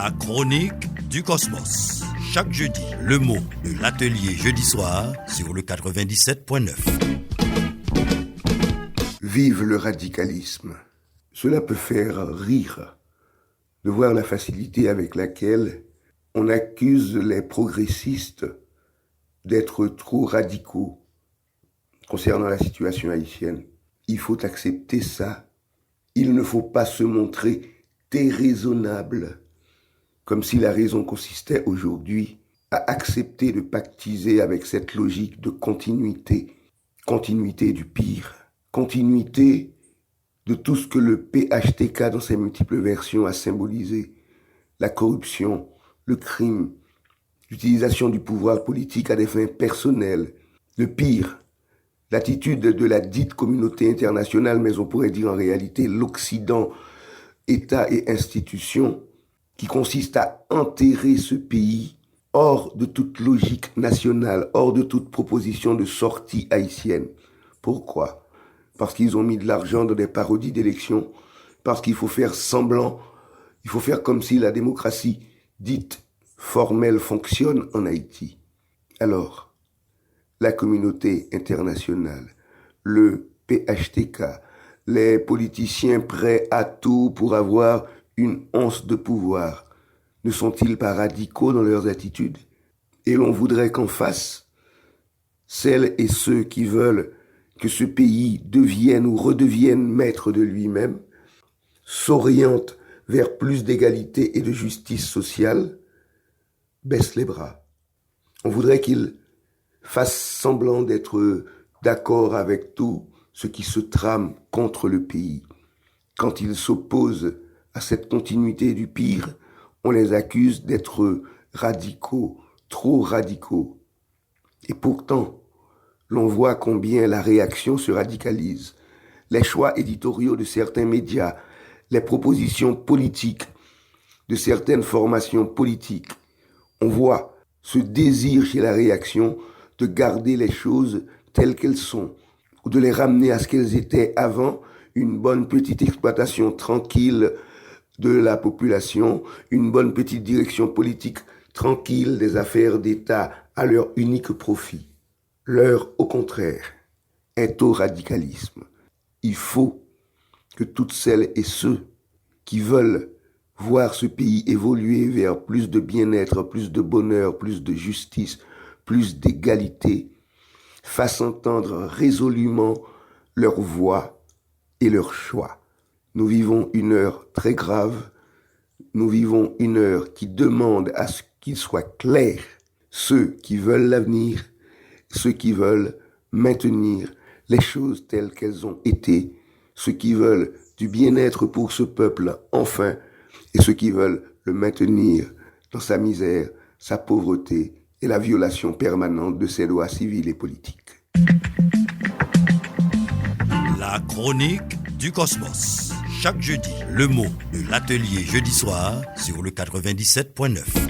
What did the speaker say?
La chronique du cosmos. Chaque jeudi, le mot de l'atelier jeudi soir sur le 97.9. Vive le radicalisme. Cela peut faire rire de voir la facilité avec laquelle on accuse les progressistes d'être trop radicaux concernant la situation haïtienne. Il faut accepter ça. Il ne faut pas se montrer déraisonnable, comme si la raison consistait aujourd'hui à accepter de pactiser avec cette logique de continuité du pire, continuité de tout ce que le PHTK dans ses multiples versions a symbolisé, la corruption, le crime, l'utilisation du pouvoir politique à des fins personnelles, le pire, l'attitude de la dite communauté internationale, mais on pourrait dire en réalité l'Occident, État et institutions, qui consiste à enterrer ce pays hors de toute logique nationale, hors de toute proposition de sortie haïtienne. Pourquoi ? Parce qu'ils ont mis de l'argent dans des parodies d'élections, parce qu'il faut faire semblant, il faut faire comme si la démocratie dite formelle fonctionne en Haïti. Alors, la communauté internationale, le PHTK, les politiciens prêts à tout pour avoir une once de pouvoir, ne sont-ils pas radicaux dans leurs attitudes ? Et l'on voudrait qu'en face, celles et ceux qui veulent que ce pays devienne ou redevienne maître de lui-même, s'orientent vers plus d'égalité et de justice sociale, baissent les bras. On voudrait qu'ils fassent semblant d'être d'accord avec tout ce qui se trame contre le pays. Quand ils s'opposent à cette continuité du pire, on les accuse d'être radicaux, trop radicaux. Et pourtant, l'on voit combien la réaction se radicalise. Les choix éditoriaux de certains médias, les propositions politiques de certaines formations politiques, on voit ce désir chez la réaction de garder les choses telles qu'elles sont, ou de les ramener à ce qu'elles étaient avant, une bonne petite exploitation tranquille de la population, une bonne petite direction politique tranquille des affaires d'État à leur unique profit. L'heure, au contraire, est au radicalisme. Il faut que toutes celles et ceux qui veulent voir ce pays évoluer vers plus de bien-être, plus de bonheur, plus de justice, plus d'égalité, fassent entendre résolument leur voix et leur choix. Nous vivons une heure très grave, nous vivons une heure qui demande à ce qu'il soit clair, ceux qui veulent l'avenir, ceux qui veulent maintenir les choses telles qu'elles ont été, ceux qui veulent du bien-être pour ce peuple enfin, et ceux qui veulent le maintenir dans sa misère, sa pauvreté et la violation permanente de ses droits civils et politiques. La chronique du cosmos. Chaque jeudi, le mot de l'atelier jeudi soir sur le 97.9.